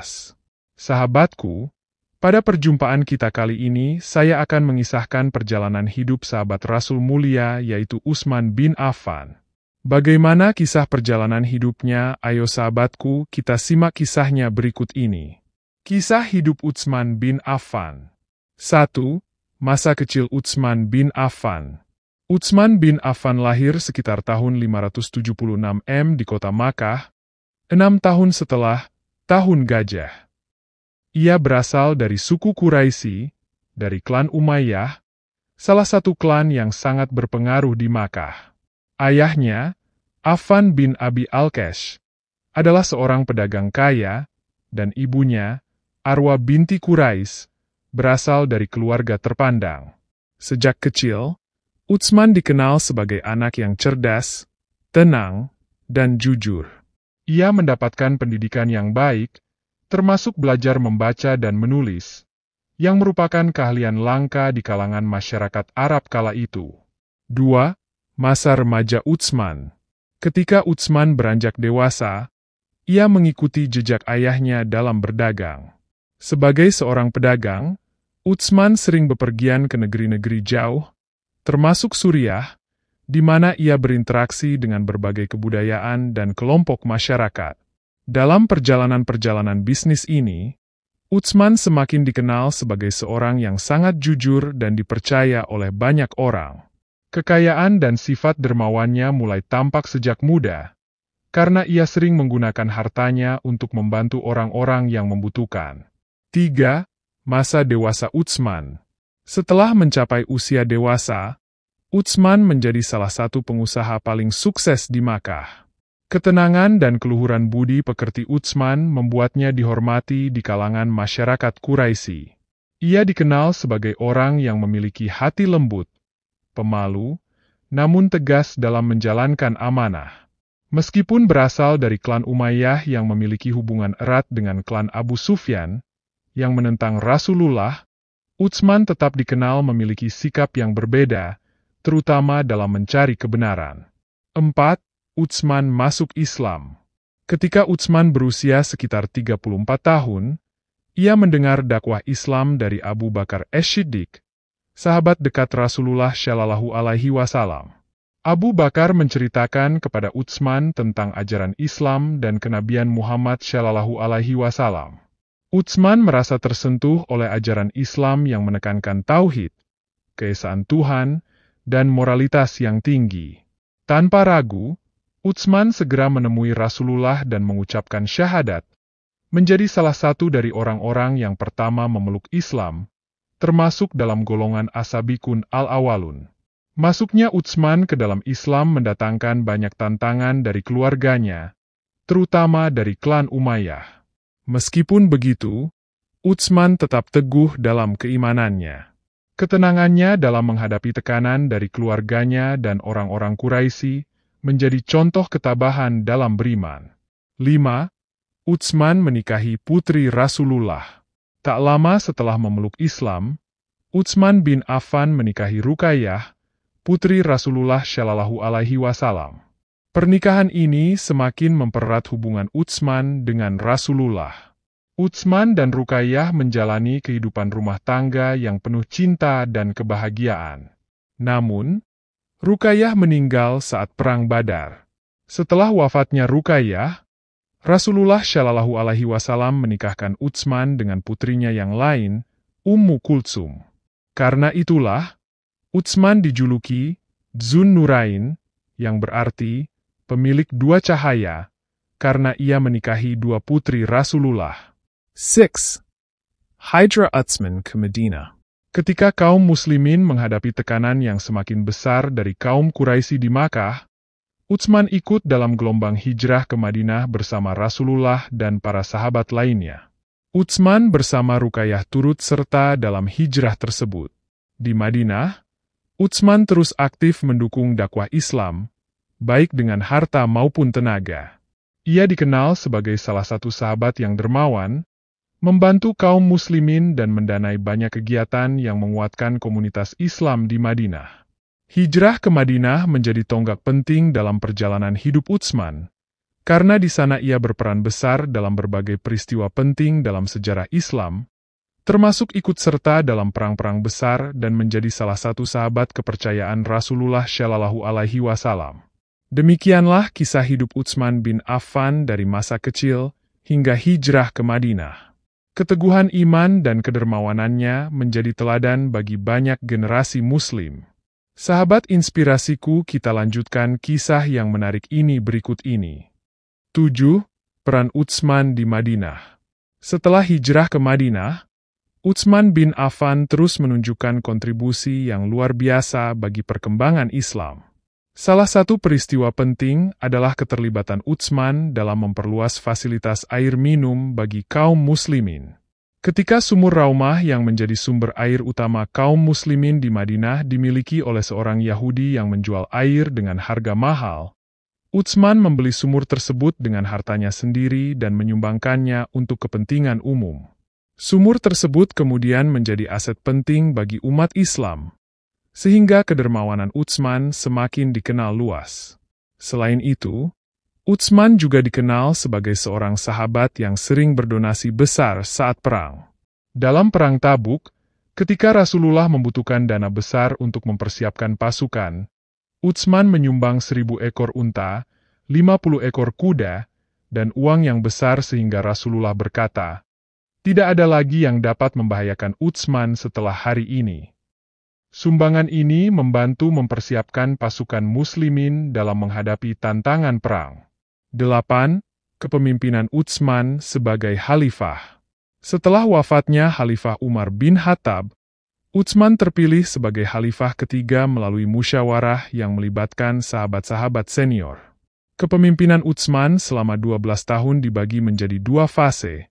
luas. Sahabatku, pada perjumpaan kita kali ini saya akan mengisahkan perjalanan hidup sahabat Rasul mulia yaitu Utsman bin Affan. Bagaimana kisah perjalanan hidupnya? Ayo sahabatku, kita simak kisahnya berikut ini. Kisah hidup Utsman bin Affan. 1. Masa kecil Utsman bin Affan. Utsman bin Affan lahir sekitar tahun 576 di kota Makkah, 6 tahun setelah Tahun Gajah. Ia berasal dari suku Quraisy, dari klan Umayyah, salah satu klan yang sangat berpengaruh di Makkah. Ayahnya, Affan bin Abi Al-Kesh, adalah seorang pedagang kaya, dan ibunya, Arwa binti Quraisy, berasal dari keluarga terpandang. Sejak kecil, Utsman dikenal sebagai anak yang cerdas, tenang, dan jujur. Ia mendapatkan pendidikan yang baik, termasuk belajar membaca dan menulis, yang merupakan keahlian langka di kalangan masyarakat Arab kala itu. 2. Masa remaja Utsman. Ketika Utsman beranjak dewasa, ia mengikuti jejak ayahnya dalam berdagang. Sebagai seorang pedagang, Utsman sering bepergian ke negeri-negeri jauh, termasuk Suriah, di mana ia berinteraksi dengan berbagai kebudayaan dan kelompok masyarakat. Dalam perjalanan-perjalanan bisnis ini, Utsman semakin dikenal sebagai seorang yang sangat jujur dan dipercaya oleh banyak orang. Kekayaan dan sifat dermawannya mulai tampak sejak muda, karena ia sering menggunakan hartanya untuk membantu orang-orang yang membutuhkan. 3. Masa dewasa Utsman. Setelah mencapai usia dewasa, Utsman menjadi salah satu pengusaha paling sukses di Makkah. Ketenangan dan keluhuran budi pekerti Utsman membuatnya dihormati di kalangan masyarakat Quraisy. Ia dikenal sebagai orang yang memiliki hati lembut, pemalu, namun tegas dalam menjalankan amanah. Meskipun berasal dari klan Umayyah yang memiliki hubungan erat dengan klan Abu Sufyan, yang menentang Rasulullah, Utsman tetap dikenal memiliki sikap yang berbeda, terutama dalam mencari kebenaran. 4. Utsman masuk Islam. Ketika Utsman berusia sekitar 34 tahun, ia mendengar dakwah Islam dari Abu Bakar As-Siddiq, sahabat dekat Rasulullah Shallallahu Alaihi Wasallam. Abu Bakar menceritakan kepada Utsman tentang ajaran Islam dan kenabian Muhammad Shallallahu Alaihi Wasallam. Utsman merasa tersentuh oleh ajaran Islam yang menekankan tauhid, keesaan Tuhan, dan moralitas yang tinggi. Tanpa ragu, Utsman segera menemui Rasulullah dan mengucapkan syahadat, menjadi salah satu dari orang-orang yang pertama memeluk Islam, termasuk dalam golongan As-Sabiqun Al-Awwalun. Masuknya Utsman ke dalam Islam mendatangkan banyak tantangan dari keluarganya, terutama dari klan Umayyah. Meskipun begitu, Utsman tetap teguh dalam keimanannya. Ketenangannya dalam menghadapi tekanan dari keluarganya dan orang-orang Quraisy menjadi contoh ketabahan dalam beriman. 5. Utsman menikahi putri Rasulullah. Tak lama setelah memeluk Islam, Utsman bin Affan menikahi Ruqayyah, putri Rasulullah Shallallahu Alaihi Wasallam. Pernikahan ini semakin mempererat hubungan Utsman dengan Rasulullah. Utsman dan Ruqayyah menjalani kehidupan rumah tangga yang penuh cinta dan kebahagiaan. Namun, Ruqayyah meninggal saat Perang Badar. Setelah wafatnya Ruqayyah, Rasulullah Shallallahu Alaihi Wasallam menikahkan Utsman dengan putrinya yang lain, Ummu Kultsum. Karena itulah, Utsman dijuluki Dzun Nurain, yang berarti pemilik dua cahaya, karena ia menikahi dua putri Rasulullah. 6. Hijrah Utsman ke Madinah. Ketika kaum muslimin menghadapi tekanan yang semakin besar dari kaum Quraisy di Makkah, Utsman ikut dalam gelombang hijrah ke Madinah bersama Rasulullah dan para sahabat lainnya. Utsman bersama Ruqayyah turut serta dalam hijrah tersebut. Di Madinah, Utsman terus aktif mendukung dakwah Islam, baik dengan harta maupun tenaga. Ia dikenal sebagai salah satu sahabat yang dermawan, membantu kaum muslimin dan mendanai banyak kegiatan yang menguatkan komunitas Islam di Madinah. Hijrah ke Madinah menjadi tonggak penting dalam perjalanan hidup Utsman, Karena di sana ia berperan besar dalam berbagai peristiwa penting dalam sejarah Islam, termasuk ikut serta dalam perang-perang besar dan menjadi salah satu sahabat kepercayaan Rasulullah Shallallahu Alaihi Wasallam. Demikianlah kisah hidup Utsman bin Affan dari masa kecil hingga hijrah ke Madinah. Keteguhan iman dan kedermawanannya menjadi teladan bagi banyak generasi Muslim. Sahabat inspirasiku, kita lanjutkan kisah yang menarik ini berikut ini. 7. Peran Utsman di Madinah. Setelah hijrah ke Madinah, Utsman bin Affan terus menunjukkan kontribusi yang luar biasa bagi perkembangan Islam. Salah satu peristiwa penting adalah keterlibatan Utsman dalam memperluas fasilitas air minum bagi kaum muslimin. Ketika sumur Raumah yang menjadi sumber air utama kaum muslimin di Madinah dimiliki oleh seorang Yahudi yang menjual air dengan harga mahal, Utsman membeli sumur tersebut dengan hartanya sendiri dan menyumbangkannya untuk kepentingan umum. Sumur tersebut kemudian menjadi aset penting bagi umat Islam, sehingga kedermawanan Utsman semakin dikenal luas. Selain itu, Utsman juga dikenal sebagai seorang sahabat yang sering berdonasi besar saat perang. Dalam Perang Tabuk, ketika Rasulullah membutuhkan dana besar untuk mempersiapkan pasukan, Utsman menyumbang 1.000 ekor unta, 50 ekor kuda, dan uang yang besar sehingga Rasulullah berkata, "Tidak ada lagi yang dapat membahayakan Utsman setelah hari ini." Sumbangan ini membantu mempersiapkan pasukan muslimin dalam menghadapi tantangan perang. 8. Kepemimpinan Utsman sebagai khalifah. Setelah wafatnya Khalifah Umar bin Khattab, Utsman terpilih sebagai khalifah ketiga melalui musyawarah yang melibatkan sahabat-sahabat senior. Kepemimpinan Utsman selama 12 tahun dibagi menjadi 2 fase.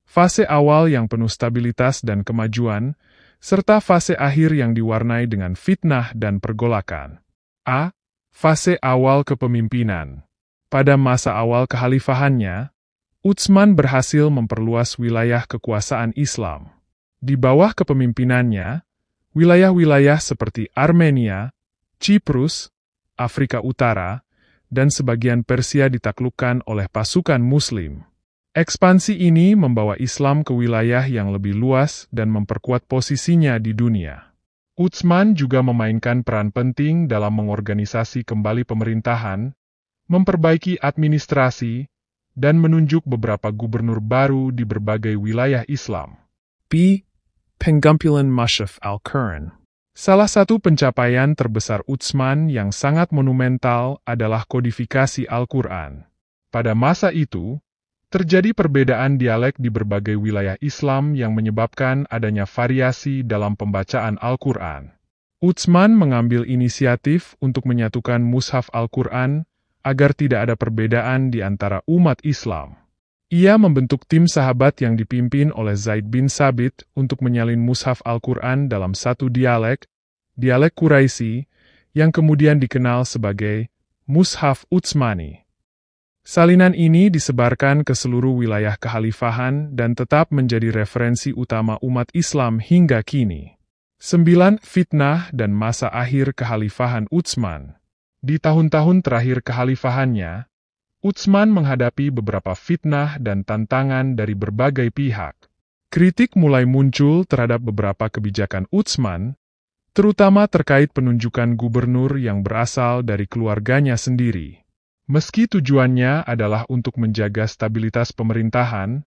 Fase awal yang penuh stabilitas dan kemajuan, serta fase akhir yang diwarnai dengan fitnah dan pergolakan. A. Fase awal kepemimpinan. Pada masa awal kekhalifahannya, Utsman berhasil memperluas wilayah kekuasaan Islam. Di bawah kepemimpinannya, wilayah-wilayah seperti Armenia, Ciprus, Afrika Utara, dan sebagian Persia ditaklukkan oleh pasukan Muslim. Ekspansi ini membawa Islam ke wilayah yang lebih luas dan memperkuat posisinya di dunia. Utsman juga memainkan peran penting dalam mengorganisasi kembali pemerintahan, memperbaiki administrasi, dan menunjuk beberapa gubernur baru di berbagai wilayah Islam. B. Pengumpulan Mushaf Al-Quran. Salah satu pencapaian terbesar Utsman yang sangat monumental adalah kodifikasi Al-Quran. Pada masa itu, terjadi perbedaan dialek di berbagai wilayah Islam yang menyebabkan adanya variasi dalam pembacaan Al-Quran. Utsman mengambil inisiatif untuk menyatukan mushaf Al-Quran agar tidak ada perbedaan di antara umat Islam. Ia membentuk tim sahabat yang dipimpin oleh Zaid bin Sabit untuk menyalin mushaf Al-Quran dalam satu dialek Quraisy, yang kemudian dikenal sebagai Mushaf Utsmani. Salinan ini disebarkan ke seluruh wilayah kekhalifahan dan tetap menjadi referensi utama umat Islam hingga kini. 9. Fitnah dan masa akhir kekhalifahan Utsman. Di tahun-tahun terakhir kekhalifahannya, Utsman menghadapi beberapa fitnah dan tantangan dari berbagai pihak. Kritik mulai muncul terhadap beberapa kebijakan Utsman, terutama terkait penunjukan gubernur yang berasal dari keluarganya sendiri. Meski tujuannya adalah untuk menjaga stabilitas pemerintahan,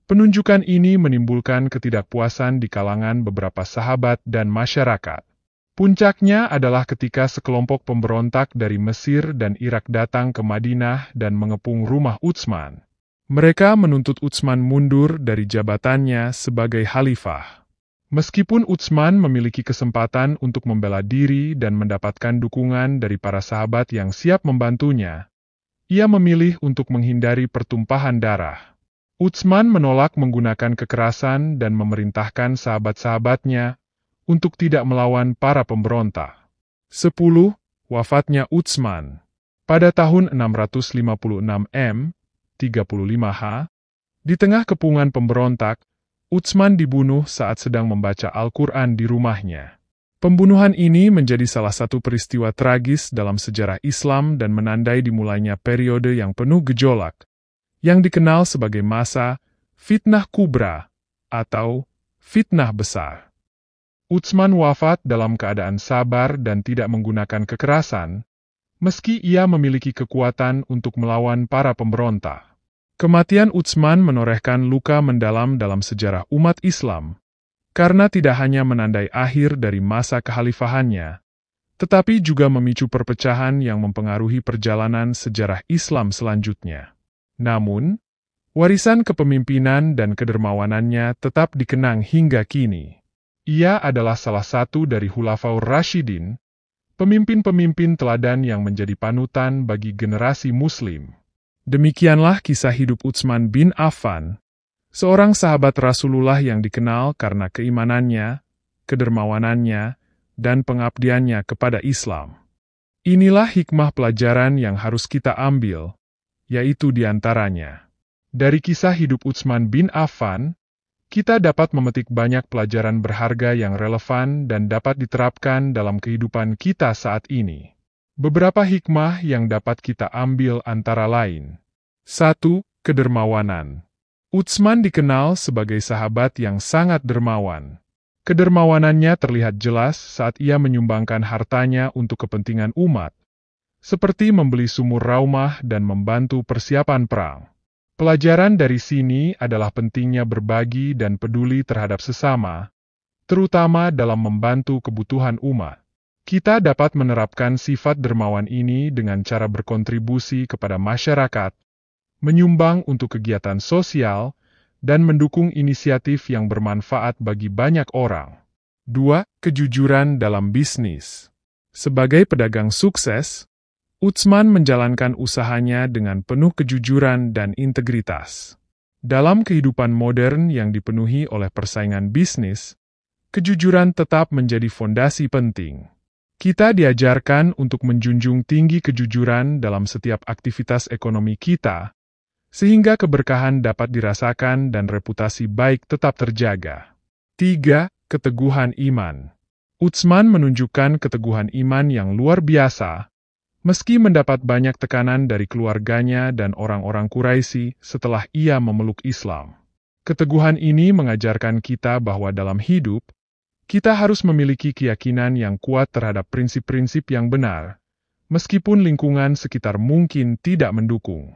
penunjukan ini menimbulkan ketidakpuasan di kalangan beberapa sahabat dan masyarakat. Puncaknya adalah ketika sekelompok pemberontak dari Mesir dan Irak datang ke Madinah dan mengepung rumah Utsman. Mereka menuntut Utsman mundur dari jabatannya sebagai khalifah. Meskipun Utsman memiliki kesempatan untuk membela diri dan mendapatkan dukungan dari para sahabat yang siap membantunya, ia memilih untuk menghindari pertumpahan darah. Utsman menolak menggunakan kekerasan dan memerintahkan sahabat-sahabatnya untuk tidak melawan para pemberontak. 10. Wafatnya Utsman. Pada tahun 656 M, 35H, di tengah kepungan pemberontak, Utsman dibunuh saat sedang membaca Al-Quran di rumahnya. Pembunuhan ini menjadi salah satu peristiwa tragis dalam sejarah Islam dan menandai dimulainya periode yang penuh gejolak, yang dikenal sebagai masa fitnah kubra atau fitnah besar. Utsman wafat dalam keadaan sabar dan tidak menggunakan kekerasan, meski ia memiliki kekuatan untuk melawan para pemberontak. Kematian Utsman menorehkan luka mendalam dalam sejarah umat Islam, karena tidak hanya menandai akhir dari masa kekhalifahannya, tetapi juga memicu perpecahan yang mempengaruhi perjalanan sejarah Islam selanjutnya. Namun, warisan kepemimpinan dan kedermawanannya tetap dikenang hingga kini. Ia adalah salah satu dari Khulafaur Rasyidin, pemimpin-pemimpin teladan yang menjadi panutan bagi generasi Muslim. Demikianlah kisah hidup Utsman bin Affan, seorang sahabat Rasulullah yang dikenal karena keimanannya, kedermawanannya, dan pengabdiannya kepada Islam. Inilah hikmah pelajaran yang harus kita ambil, yaitu diantaranya. Dari kisah hidup Utsman bin Affan, kita dapat memetik banyak pelajaran berharga yang relevan dan dapat diterapkan dalam kehidupan kita saat ini. Beberapa hikmah yang dapat kita ambil antara lain. 1. Kedermawanan. Utsman dikenal sebagai sahabat yang sangat dermawan. Kedermawanannya terlihat jelas saat ia menyumbangkan hartanya untuk kepentingan umat, seperti membeli sumur raumah dan membantu persiapan perang. Pelajaran dari sini adalah pentingnya berbagi dan peduli terhadap sesama, terutama dalam membantu kebutuhan umat. Kita dapat menerapkan sifat dermawan ini dengan cara berkontribusi kepada masyarakat, menyumbang untuk kegiatan sosial, dan mendukung inisiatif yang bermanfaat bagi banyak orang. 2. Kejujuran dalam bisnis. Sebagai pedagang sukses, Utsman menjalankan usahanya dengan penuh kejujuran dan integritas. Dalam kehidupan modern yang dipenuhi oleh persaingan bisnis, kejujuran tetap menjadi fondasi penting. Kita diajarkan untuk menjunjung tinggi kejujuran dalam setiap aktivitas ekonomi kita, sehingga keberkahan dapat dirasakan dan reputasi baik tetap terjaga. 3. Keteguhan iman. Utsman menunjukkan keteguhan iman yang luar biasa, meski mendapat banyak tekanan dari keluarganya dan orang-orang Quraisy setelah ia memeluk Islam. Keteguhan ini mengajarkan kita bahwa dalam hidup, kita harus memiliki keyakinan yang kuat terhadap prinsip-prinsip yang benar, meskipun lingkungan sekitar mungkin tidak mendukung.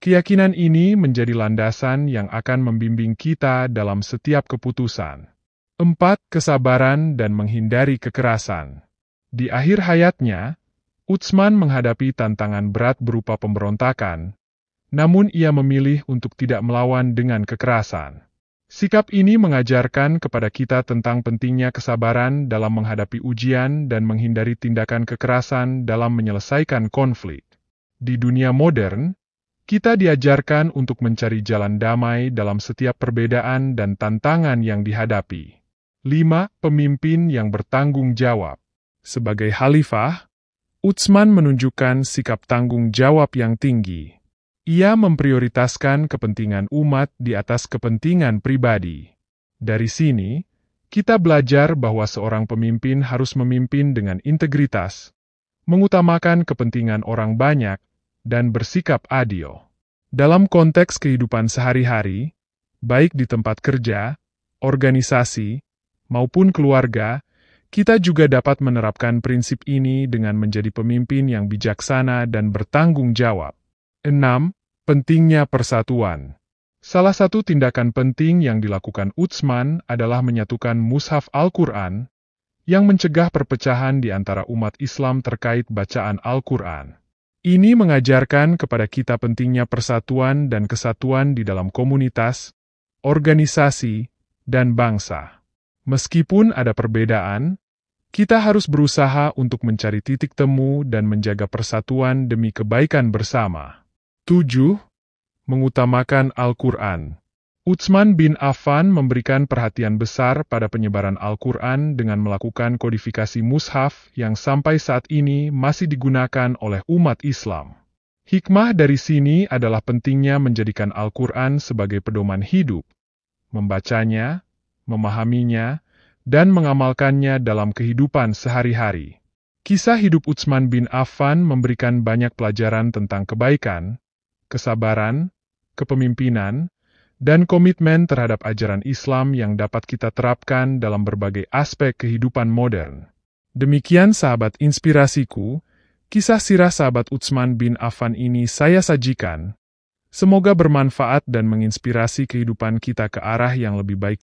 Keyakinan ini menjadi landasan yang akan membimbing kita dalam setiap keputusan. 4. Kesabaran dan menghindari kekerasan. Di akhir hayatnya, Utsman menghadapi tantangan berat berupa pemberontakan, namun ia memilih untuk tidak melawan dengan kekerasan. Sikap ini mengajarkan kepada kita tentang pentingnya kesabaran dalam menghadapi ujian dan menghindari tindakan kekerasan dalam menyelesaikan konflik. Di dunia modern, kita diajarkan untuk mencari jalan damai dalam setiap perbedaan dan tantangan yang dihadapi. 5. Pemimpin yang bertanggung jawab. Sebagai khalifah, Utsman menunjukkan sikap tanggung jawab yang tinggi. Ia memprioritaskan kepentingan umat di atas kepentingan pribadi. Dari sini, kita belajar bahwa seorang pemimpin harus memimpin dengan integritas, mengutamakan kepentingan orang banyak, dan bersikap adil. Dalam konteks kehidupan sehari-hari, baik di tempat kerja, organisasi, maupun keluarga, kita juga dapat menerapkan prinsip ini dengan menjadi pemimpin yang bijaksana dan bertanggung jawab. 6. Pentingnya persatuan. Salah satu tindakan penting yang dilakukan Utsman adalah menyatukan mushaf Al-Quran, yang mencegah perpecahan di antara umat Islam terkait bacaan Al-Quran. Ini mengajarkan kepada kita pentingnya persatuan dan kesatuan di dalam komunitas, organisasi, dan bangsa. Meskipun ada perbedaan, kita harus berusaha untuk mencari titik temu dan menjaga persatuan demi kebaikan bersama. 7. Mengutamakan Al-Quran. Utsman bin Affan memberikan perhatian besar pada penyebaran Al-Quran dengan melakukan kodifikasi mushaf yang sampai saat ini masih digunakan oleh umat Islam. Hikmah dari sini adalah pentingnya menjadikan Al-Quran sebagai pedoman hidup, membacanya, memahaminya, dan mengamalkannya dalam kehidupan sehari-hari. Kisah hidup Utsman bin Affan memberikan banyak pelajaran tentang kebaikan, kesabaran, kepemimpinan, dan komitmen terhadap ajaran Islam yang dapat kita terapkan dalam berbagai aspek kehidupan modern. Demikian sahabat inspirasiku, kisah sirah sahabat Utsman bin Affan ini saya sajikan. Semoga bermanfaat dan menginspirasi kehidupan kita ke arah yang lebih baik